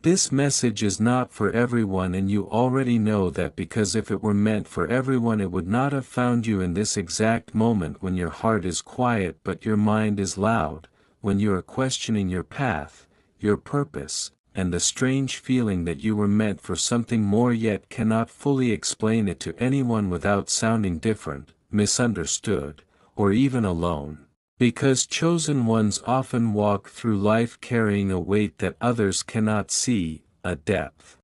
This message is not for everyone, and you already know that, because if it were meant for everyone it would not have found you in this exact moment when your heart is quiet but your mind is loud, when you are questioning your path, your purpose, and the strange feeling that you were meant for something more yet cannot fully explain it to anyone without sounding different, misunderstood, or even alone. Because chosen ones often walk through life carrying a weight that others cannot see, a depth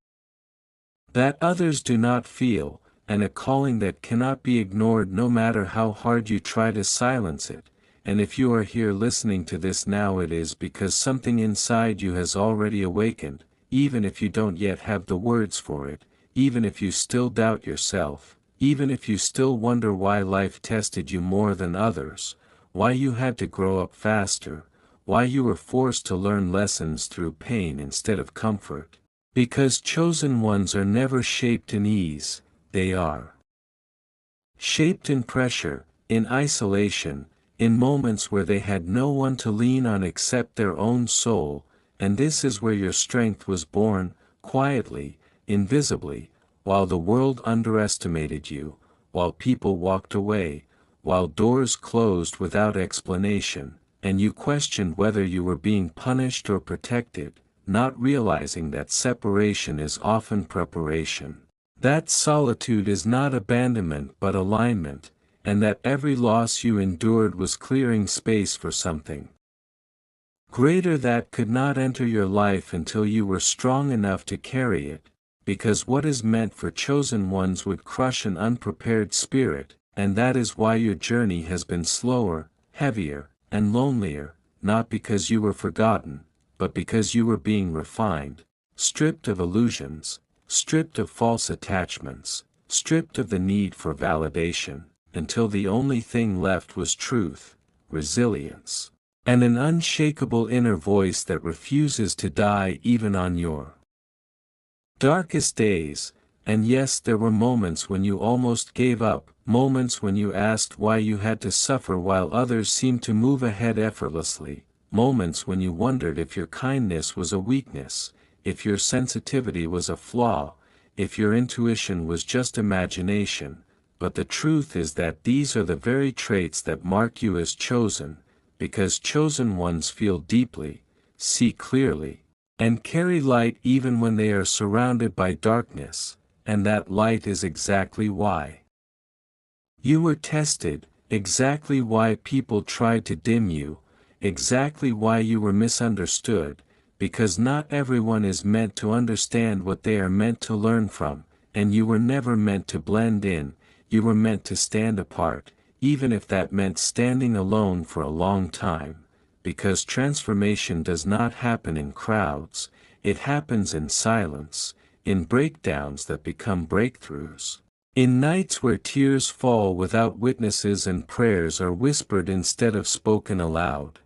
that others do not feel, and a calling that cannot be ignored no matter how hard you try to silence it. And if you are here listening to this now, it is because something inside you has already awakened, even if you don't yet have the words for it, even if you still doubt yourself, even if you still wonder why life tested you more than others, why you had to grow up faster, why you were forced to learn lessons through pain instead of comfort. Because chosen ones are never shaped in ease, they are shaped in pressure, in isolation, in moments where they had no one to lean on except their own soul, and this is where your strength was born, quietly, invisibly, while the world underestimated you, while people walked away, while doors closed without explanation, and you questioned whether you were being punished or protected, not realizing that separation is often preparation, that solitude is not abandonment but alignment, and that every loss you endured was clearing space for something greater that could not enter your life until you were strong enough to carry it, because what is meant for chosen ones would crush an unprepared spirit. And that is why your journey has been slower, heavier, and lonelier, not because you were forgotten, but because you were being refined, stripped of illusions, stripped of false attachments, stripped of the need for validation, until the only thing left was truth, resilience, and an unshakable inner voice that refuses to die even on your darkest days. And yes, there were moments when you almost gave up, moments when you asked why you had to suffer while others seemed to move ahead effortlessly, moments when you wondered if your kindness was a weakness, if your sensitivity was a flaw, if your intuition was just imagination. But the truth is that these are the very traits that mark you as chosen, because chosen ones feel deeply, see clearly, and carry light even when they are surrounded by darkness. And that light is exactly why you were tested, exactly why people tried to dim you, exactly why you were misunderstood, because not everyone is meant to understand what they are meant to learn from, and you were never meant to blend in, you were meant to stand apart, even if that meant standing alone for a long time, because transformation does not happen in crowds, it happens in silence, in breakdowns that become breakthroughs, in nights where tears fall without witnesses and prayers are whispered instead of spoken aloud.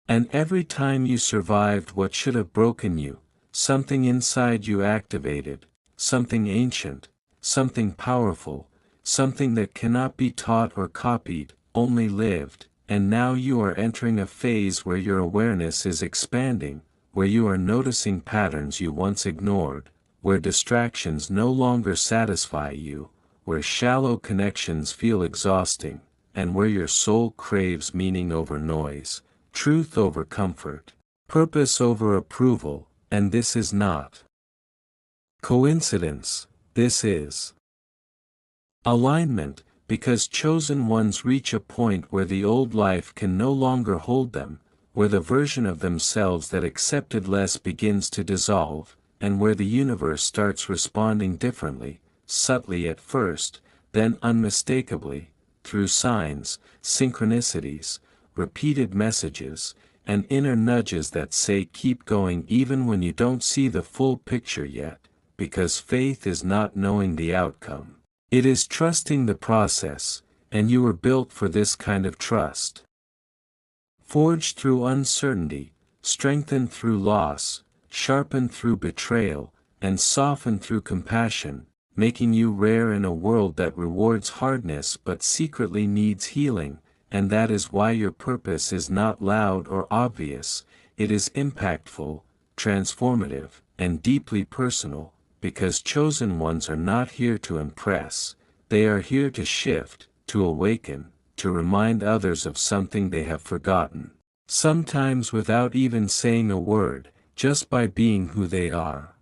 And every time you survived what should have broken you, something inside you activated, something ancient, something powerful, something that cannot be taught or copied, only lived. And now you are entering a phase where your awareness is expanding, where you are noticing patterns you once ignored, where distractions no longer satisfy you, where shallow connections feel exhausting, and where your soul craves meaning over noise, truth over comfort, purpose over approval. And this is not coincidence, this is alignment, because chosen ones reach a point where the old life can no longer hold them, where the version of themselves that accepted less begins to dissolve, and where the universe starts responding differently, subtly at first, then unmistakably, through signs, synchronicities, repeated messages, and inner nudges that say keep going even when you don't see the full picture yet, because faith is not knowing the outcome. It is trusting the process, and you were built for this kind of trust. Forged through uncertainty, strengthened through loss, sharpened through betrayal, and softened through compassion, making you rare in a world that rewards hardness but secretly needs healing. And that is why your purpose is not loud or obvious, it is impactful, transformative, and deeply personal, because chosen ones are not here to impress, they are here to shift, to awaken, to remind others of something they have forgotten. Sometimes without even saying a word, just by being who they are.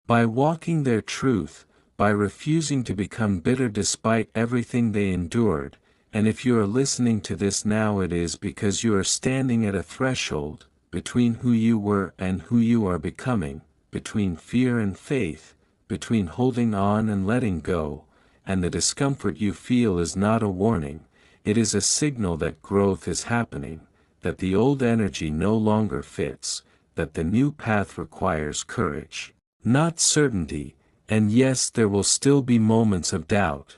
By walking their truth, by refusing to become bitter despite everything they endured, and if you are listening to this now, it is because you are standing at a threshold, between who you were and who you are becoming, between fear and faith, between holding on and letting go, and the discomfort you feel is not a warning, it is a signal that growth is happening, that the old energy no longer fits, that the new path requires courage, not certainty, and yes, there will still be moments of doubt.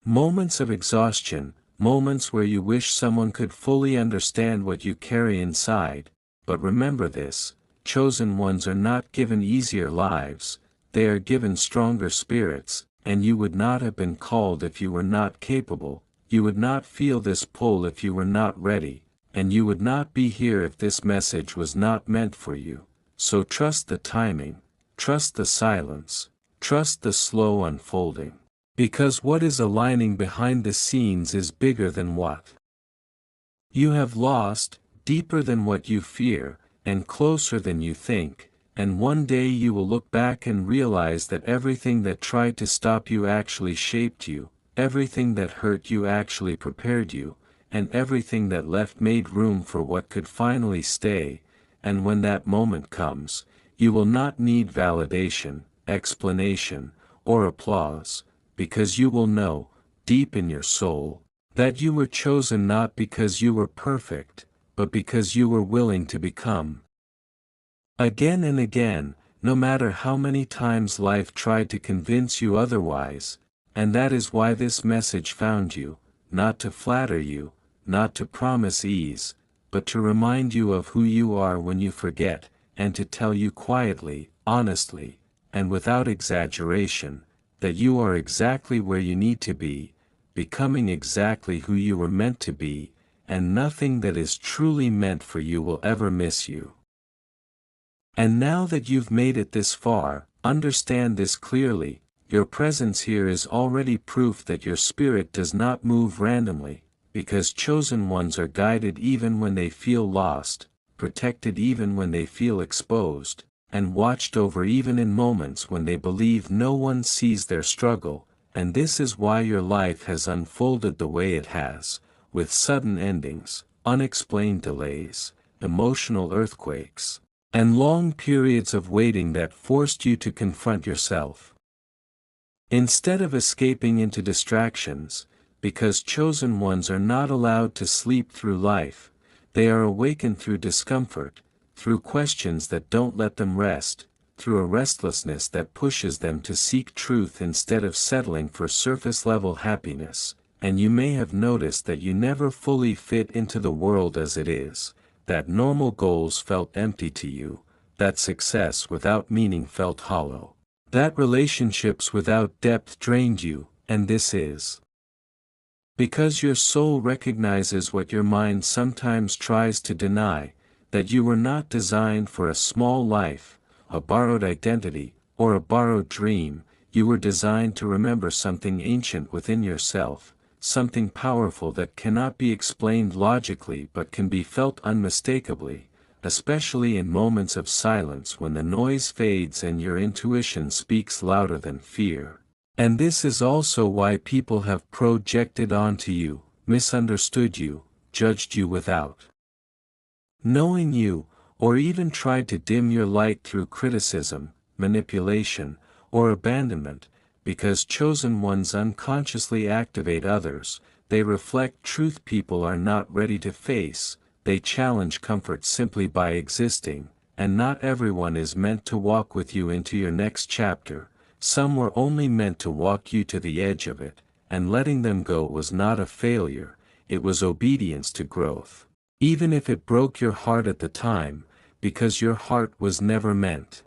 Moments of exhaustion, moments where you wish someone could fully understand what you carry inside, but remember this, chosen ones are not given easier lives, they are given stronger spirits, and you would not have been called if you were not capable, you would not feel this pull if you were not ready, and you would not be here if this message was not meant for you. So trust the timing, trust the silence, trust the slow unfolding. Because what is aligning behind the scenes is bigger than what you have lost, deeper than what you fear, and closer than you think, and one day you will look back and realize that everything that tried to stop you actually shaped you, everything that hurt you actually prepared you, and everything that left made room for what could finally stay, and when that moment comes, you will not need validation, explanation, or applause, because you will know, deep in your soul, that you were chosen not because you were perfect, but because you were willing to become. Again and again, no matter how many times life tried to convince you otherwise, and that is why this message found you, not to flatter you, not to promise ease, but to remind you of who you are when you forget, and to tell you quietly, honestly, and without exaggeration, that you are exactly where you need to be, becoming exactly who you were meant to be, and nothing that is truly meant for you will ever miss you. And now that you've made it this far, understand this clearly, your presence here is already proof that your spirit does not move randomly, because chosen ones are guided even when they feel lost, protected even when they feel exposed, and watched over even in moments when they believe no one sees their struggle, and this is why your life has unfolded the way it has, with sudden endings, unexplained delays, emotional earthquakes, and long periods of waiting that forced you to confront yourself. Instead of escaping into distractions, because chosen ones are not allowed to sleep through life, they are awakened through discomfort, through questions that don't let them rest, through a restlessness that pushes them to seek truth instead of settling for surface-level happiness, and you may have noticed that you never fully fit into the world as it is, that normal goals felt empty to you, that success without meaning felt hollow, that relationships without depth drained you, and this is because your soul recognizes what your mind sometimes tries to deny, that you were not designed for a small life, a borrowed identity, or a borrowed dream, you were designed to remember something ancient within yourself, something powerful that cannot be explained logically but can be felt unmistakably, especially in moments of silence when the noise fades and your intuition speaks louder than fear. And this is also why people have projected onto you, misunderstood you, judged you without knowing you, or even tried to dim your light through criticism, manipulation, or abandonment, because chosen ones unconsciously activate others, they reflect truth people are not ready to face, they challenge comfort simply by existing, and not everyone is meant to walk with you into your next chapter, some were only meant to walk you to the edge of it, and letting them go was not a failure, it was obedience to growth. Even if it broke your heart at the time, because your heart was never meant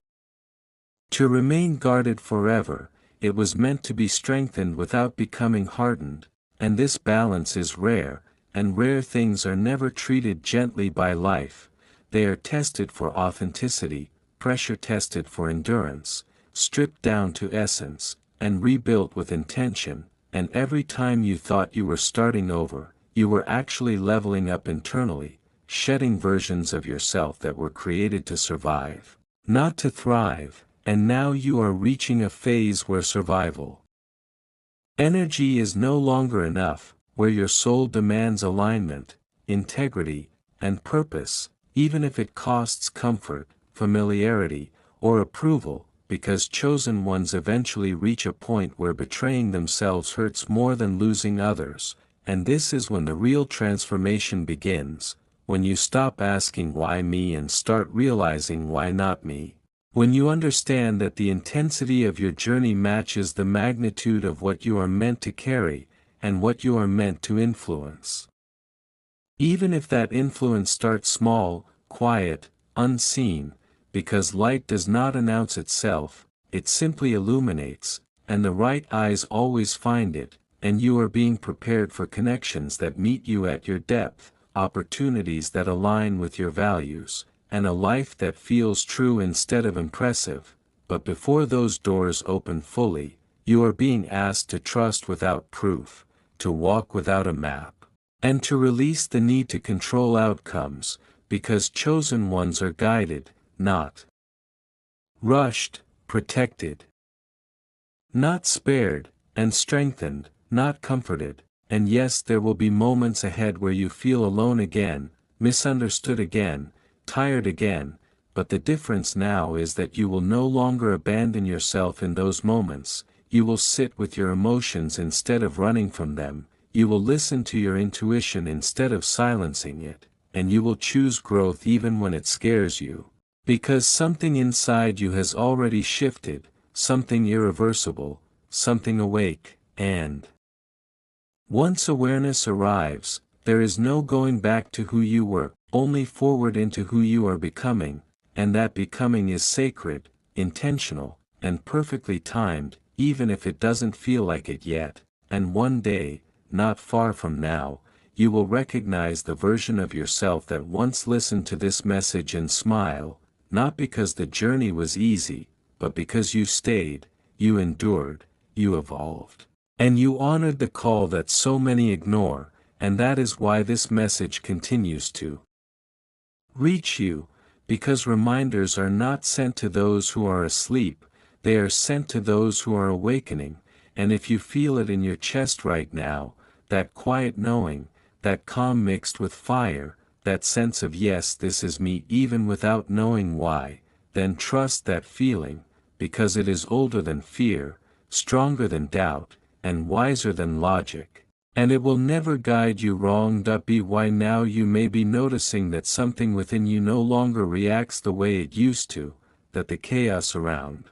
to remain guarded forever, it was meant to be strengthened without becoming hardened, and this balance is rare, and rare things are never treated gently by life, They are tested for authenticity, pressure tested for endurance, stripped down to essence, and rebuilt with intention, and every time you thought you were starting over, you were actually leveling up internally, shedding versions of yourself that were created to survive, not to thrive, and now you are reaching a phase where survival energy is no longer enough, where your soul demands alignment, integrity, and purpose, even if it costs comfort, familiarity, or approval, because chosen ones eventually reach a point where betraying themselves hurts more than losing others, and this is when the real transformation begins, when you stop asking why me and start realizing why not me. When you understand that the intensity of your journey matches the magnitude of what you are meant to carry, and what you are meant to influence. Even if that influence starts small, quiet, unseen, because light does not announce itself, it simply illuminates, and the right eyes always find it, and you are being prepared for connections that meet you at your depth, opportunities that align with your values, and a life that feels true instead of impressive. But before those doors open fully, you are being asked to trust without proof, to walk without a map, and to release the need to control outcomes, because chosen ones are guided, not rushed, protected, not spared, and strengthened, not comforted. And yes, there will be moments ahead where you feel alone again, misunderstood again, tired again, but the difference now is that you will no longer abandon yourself in those moments. You will sit with your emotions instead of running from them, you will listen to your intuition instead of silencing it, and you will choose growth even when it scares you. Because something inside you has already shifted, something irreversible, something awake, and once awareness arrives, there is no going back to who you were, only forward into who you are becoming, and that becoming is sacred, intentional, and perfectly timed, even if it doesn't feel like it yet, and one day, not far from now, you will recognize the version of yourself that once listened to this message and smile, not because the journey was easy, but because you stayed, you endured, you evolved, and you honored the call that so many ignore, and that is why this message continues to reach you, because reminders are not sent to those who are asleep, they are sent to those who are awakening, and if you feel it in your chest right now, that quiet knowing, that calm mixed with fire, that sense of yes, this is me even without knowing why, then trust that feeling, because it is older than fear, stronger than doubt, and wiser than logic. And it will never guide you wrong. Be why now you may be noticing that something within you no longer reacts the way it used to, that the chaos around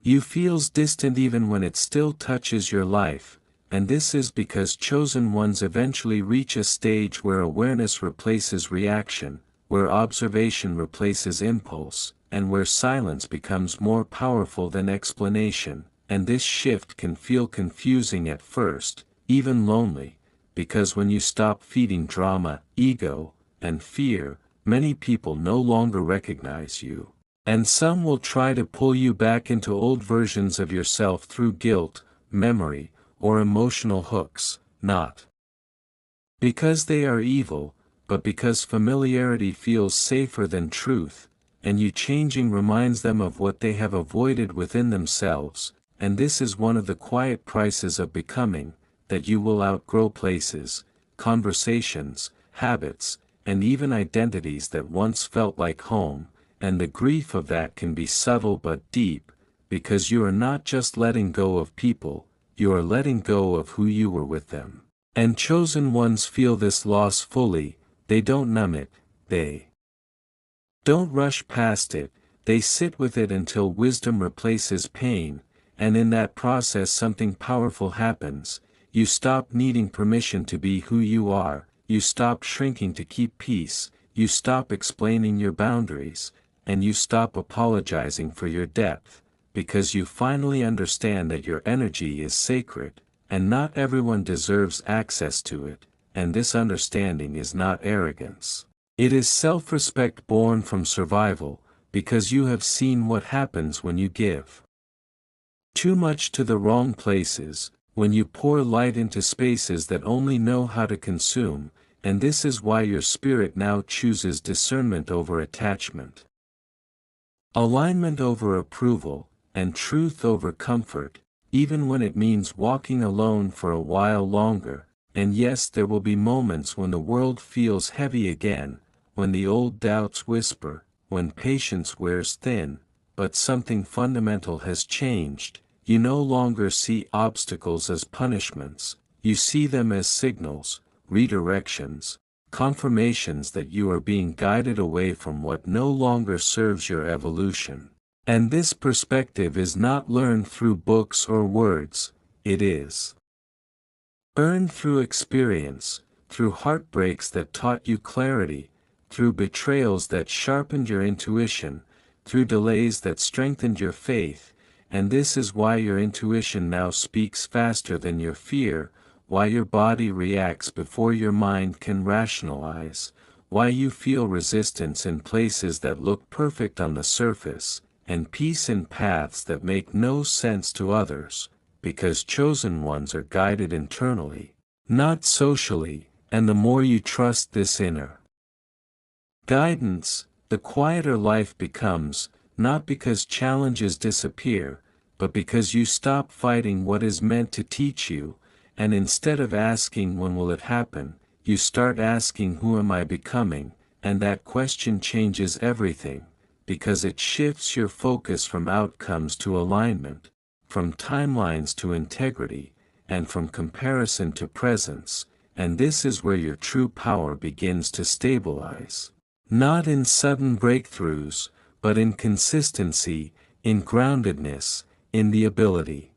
you feels distant even when it still touches your life, and this is because chosen ones eventually reach a stage where awareness replaces reaction, where observation replaces impulse, and where silence becomes more powerful than explanation, and this shift can feel confusing at first, even lonely, because when you stop feeding drama, ego, and fear, many people no longer recognize you. And some will try to pull you back into old versions of yourself through guilt, memory, or emotional hooks, not because they are evil, but because familiarity feels safer than truth, and you changing reminds them of what they have avoided within themselves, and this is one of the quiet prices of becoming, that you will outgrow places, conversations, habits, and even identities that once felt like home, and the grief of that can be subtle but deep, because you are not just letting go of people, you are letting go of who you were with them. And chosen ones feel this loss fully, they don't numb it, they don't rush past it, they sit with it until wisdom replaces pain, and in that process something powerful happens. You stop needing permission to be who you are, you stop shrinking to keep peace, you stop explaining your boundaries, and you stop apologizing for your depth, because you finally understand that your energy is sacred, and not everyone deserves access to it, and this understanding is not arrogance. It is self-respect born from survival, because you have seen what happens when you give too much to the wrong places, when you pour light into spaces that only know how to consume, and this is why your spirit now chooses discernment over attachment. Alignment over approval, and truth over comfort, even when it means walking alone for a while longer, and yes, there will be moments when the world feels heavy again, when the old doubts whisper, when patience wears thin, but something fundamental has changed. You no longer see obstacles as punishments, you see them as signals, redirections, confirmations that you are being guided away from what no longer serves your evolution. And this perspective is not learned through books or words, it is earned through experience, through heartbreaks that taught you clarity, through betrayals that sharpened your intuition, through delays that strengthened your faith. And this is why your intuition now speaks faster than your fear, why your body reacts before your mind can rationalize, why you feel resistance in places that look perfect on the surface, and peace in paths that make no sense to others, because chosen ones are guided internally, not socially, and the more you trust this inner guidance, the quieter life becomes, not because challenges disappear, but because you stop fighting what is meant to teach you, and instead of asking when will it happen, you start asking who am I becoming, and that question changes everything, because it shifts your focus from outcomes to alignment, from timelines to integrity, and from comparison to presence, and this is where your true power begins to stabilize. Not in sudden breakthroughs, but in consistency, in groundedness, in the ability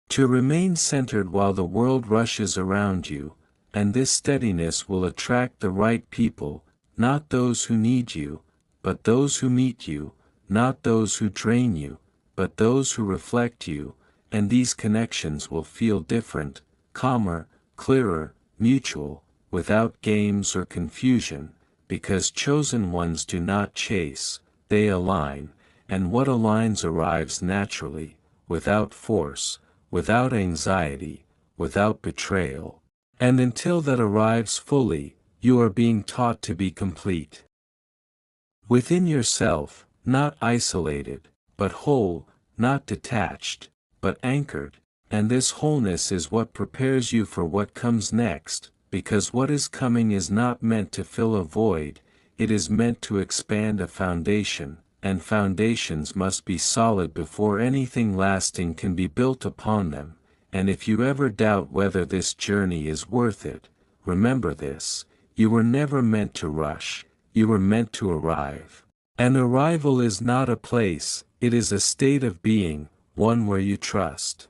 to remain centered while the world rushes around you, and this steadiness will attract the right people, not those who need you, but those who meet you, not those who drain you, but those who reflect you, and these connections will feel different, calmer, clearer, mutual, without games or confusion, because chosen ones do not chase, they align, and what aligns arrives naturally, without force, without anxiety, without betrayal. And until that arrives fully, you are being taught to be complete. Within yourself, not isolated, but whole, not detached, but anchored, and this wholeness is what prepares you for what comes next, because what is coming is not meant to fill a void, it is meant to expand a foundation, and foundations must be solid before anything lasting can be built upon them, and if you ever doubt whether this journey is worth it, remember this, you were never meant to rush, you were meant to arrive. An arrival is not a place, it is a state of being, one where you trust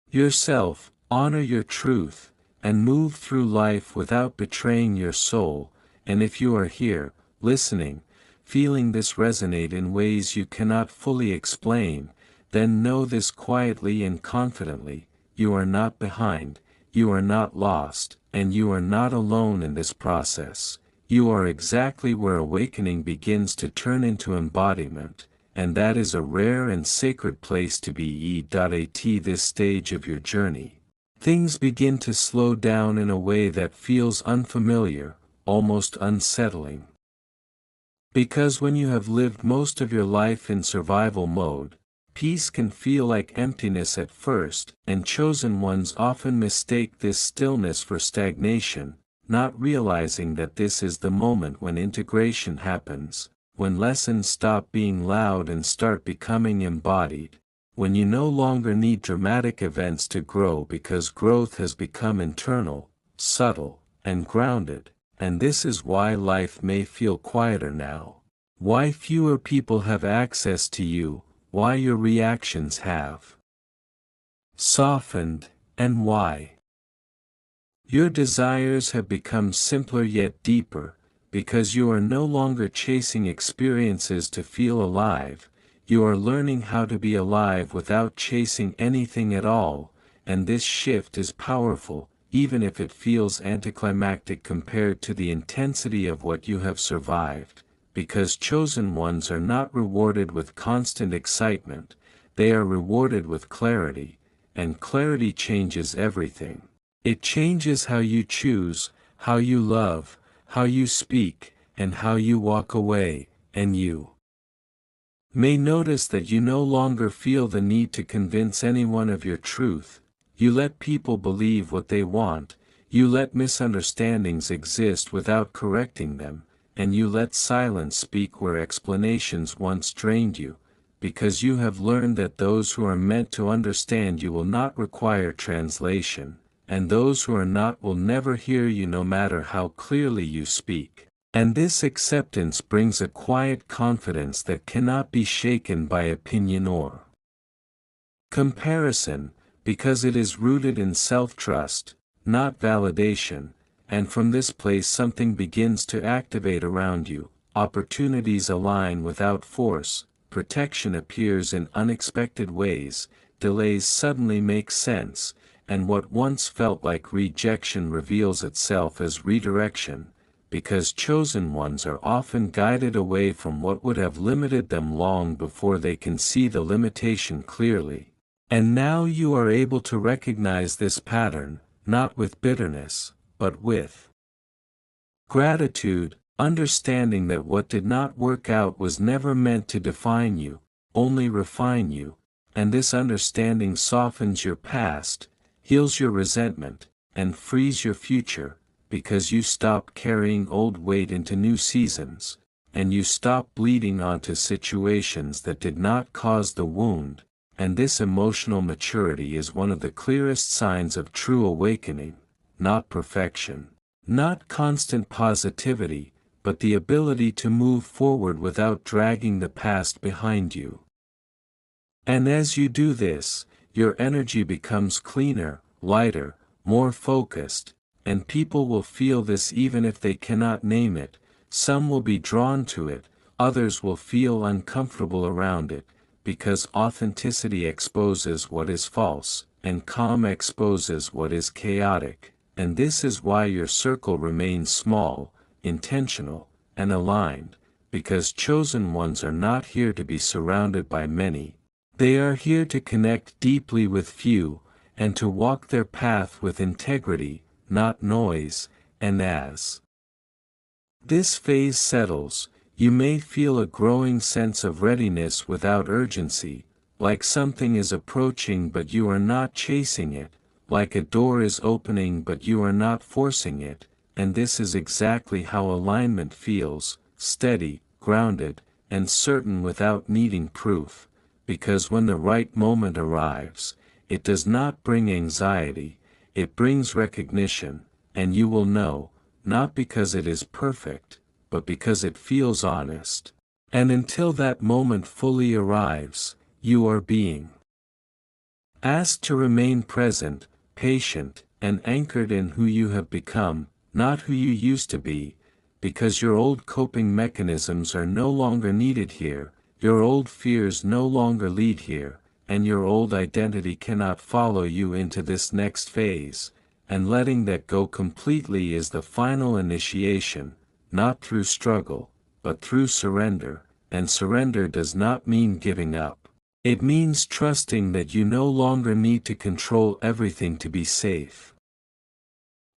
yourself, honor your truth, and move through life without betraying your soul, and if you are here, listening, feeling this resonate in ways you cannot fully explain, then know this quietly and confidently, you are not behind, you are not lost, and you are not alone in this process. You are exactly where awakening begins to turn into embodiment, and that is a rare and sacred place to be. At this stage of your journey, things begin to slow down in a way that feels unfamiliar, almost unsettling. Because when you have lived most of your life in survival mode, peace can feel like emptiness at first, and chosen ones often mistake this stillness for stagnation, not realizing that this is the moment when integration happens, when lessons stop being loud and start becoming embodied, when you no longer need dramatic events to grow because growth has become internal, subtle, and grounded, and this is why life may feel quieter now, why fewer people have access to you, why your reactions have softened, and why your desires have become simpler yet deeper, because you are no longer chasing experiences to feel alive, you are learning how to be alive without chasing anything at all, and this shift is powerful, even if it feels anticlimactic compared to the intensity of what you have survived, because chosen ones are not rewarded with constant excitement, they are rewarded with clarity, and clarity changes everything. It changes how you choose, how you love, how you speak, and how you walk away, and you may notice that you no longer feel the need to convince anyone of your truth. You let people believe what they want, you let misunderstandings exist without correcting them, and you let silence speak where explanations once drained you, because you have learned that those who are meant to understand you will not require translation, and those who are not will never hear you no matter how clearly you speak. And this acceptance brings a quiet confidence that cannot be shaken by opinion or comparison, because it is rooted in self-trust, not validation, and from this place something begins to activate around you, opportunities align without force, protection appears in unexpected ways, delays suddenly make sense, and what once felt like rejection reveals itself as redirection, because chosen ones are often guided away from what would have limited them long before they can see the limitation clearly. And now you are able to recognize this pattern, not with bitterness, but with gratitude, understanding that what did not work out was never meant to define you, only refine you, and this understanding softens your past, heals your resentment, and frees your future, because you stop carrying old weight into new seasons, and you stop bleeding onto situations that did not cause the wound. And this emotional maturity is one of the clearest signs of true awakening, not perfection, not constant positivity, but the ability to move forward without dragging the past behind you. And as you do this, your energy becomes cleaner, lighter, more focused, and people will feel this even if they cannot name it. Some will be drawn to it, others will feel uncomfortable around it, because authenticity exposes what is false, and calm exposes what is chaotic, and this is why your circle remains small, intentional, and aligned, because chosen ones are not here to be surrounded by many. They are here to connect deeply with few, and to walk their path with integrity, not noise, and as this phase settles, you may feel a growing sense of readiness without urgency, like something is approaching but you are not chasing it, like a door is opening but you are not forcing it, and this is exactly how alignment feels, steady, grounded, and certain without needing proof, because when the right moment arrives, it does not bring anxiety, it brings recognition, and you will know, not because it is perfect, but because it feels honest. And until that moment fully arrives, you are being asked to remain present, patient, and anchored in who you have become, not who you used to be, because your old coping mechanisms are no longer needed here, your old fears no longer lead here, and your old identity cannot follow you into this next phase, and letting that go completely is the final initiation, not through struggle, but through surrender, and surrender does not mean giving up. It means trusting that you no longer need to control everything to be safe.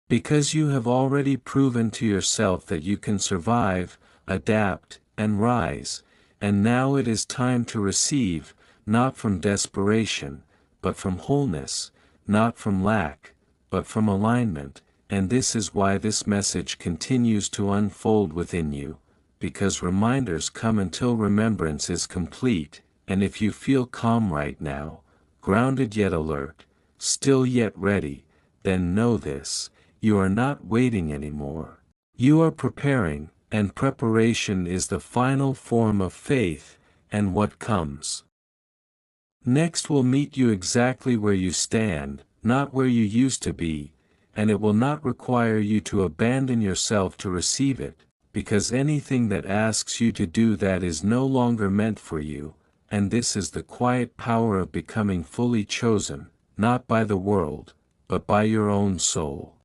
Because you have already proven to yourself that you can survive, adapt, and rise, and now it is time to receive, not from desperation, but from wholeness, not from lack, but from alignment, and this is why this message continues to unfold within you, because reminders come until remembrance is complete, and if you feel calm right now, grounded yet alert, still yet ready, then know this, you are not waiting anymore. You are preparing, and preparation is the final form of faith, and what comes next will meet you exactly where you stand, not where you used to be, and it will not require you to abandon yourself to receive it, because anything that asks you to do that is no longer meant for you, and this is the quiet power of becoming fully chosen, not by the world, but by your own soul.